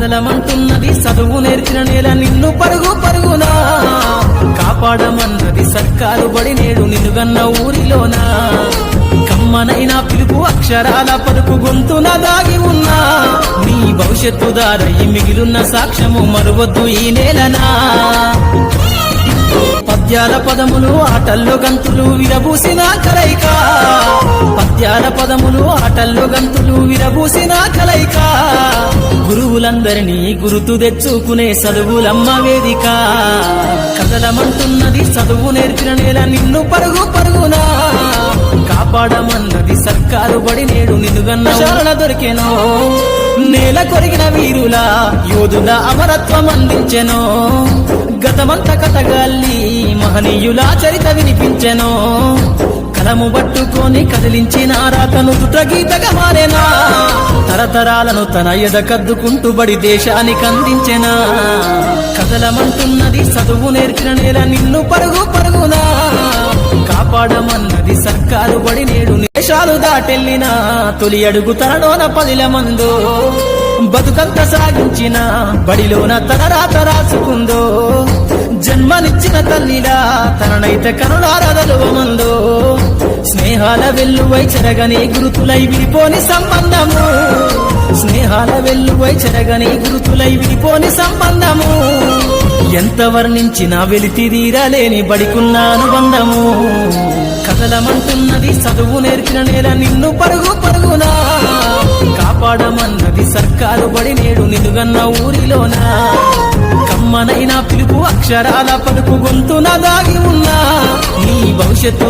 కదలమంటున్నది చదువు నేర్చిన నేల నిన్ను పరుగు పరుగునా కాపాడమన్నది సర్కారు బడి నేడు నిన్నుగన్న ఊరిలోనా కమ్మనైనా పిలుపు అక్షరాల పలుకు గొంతున దాగి ఉన్నా నీ భవిష్యత్తు దారయి మిగిలున్న సాక్ష్యము మరువద్దు ఈ నేలనా పద్యాల పదములు ఆటల్లో గంతులు విరబూసిన కలయిక పద్యాల పదములు ఆటల్లో గంతులు విరబూసిన కలయిక గురువులందరినీ గురుతు తెచ్చుకునే చదువులమ్మ వేదిక కదలమంటున్నది చదువు నేర్పిన నేల నిన్ను పరుగు పరుగునా కాపాడమన్నది సర్కారు బడి నేడు నిన్నుగన్న శరణ దొరికెనో నేల కొరిగిన వీరుల యోధుల అమరత్వం అందించెనో గతమంత కథగాల్లి మహనీయుల చరిత వినిపించెనో కలము పట్టుకొని కదిలించిన రాతను దుట గీతగా మారేనా తరతరాలను తన ఎదకద్దుకుంటూ బడి దేశానికి అందించెనా కదలమంటున్నది చదువు నేర్పిన నేల నిన్ను పరుగు పరుగునా కాపాడమన్నది సర్కారు బడి నేడు దేశాలు దాటెళ్ళిన తొలి అడుగు తనలోన 10 మందో బతుకంత సాగించిన బడిలోన తన రాత రాసుకుందో జన్మనిచ్చిన తల్లిలా తననైతే కరుణారదలువమందో స్నేహాల వెల్లువై చెరగని గురుతులై విడిపోని సంబంధము స్నేహాల వెల్లువై చెరగని గురుతులై విడిపోని సంబంధము ఎంత వర్ణించినా వెలితిరీరలేని బడికున్న అనుబంధము కదలమంటున్నది చదువు నేర్పిన నేల నిన్ను పరుగు పరుగునా కాపాడమన్నది సర్కారు బడి నేడు నిన్నుగన్న ఊరిలోనా కమ్మనైనా పిలుపు అక్షరాల పలుకు గొంతున దాగి ఉన్నా నీ భవిష్యత్తు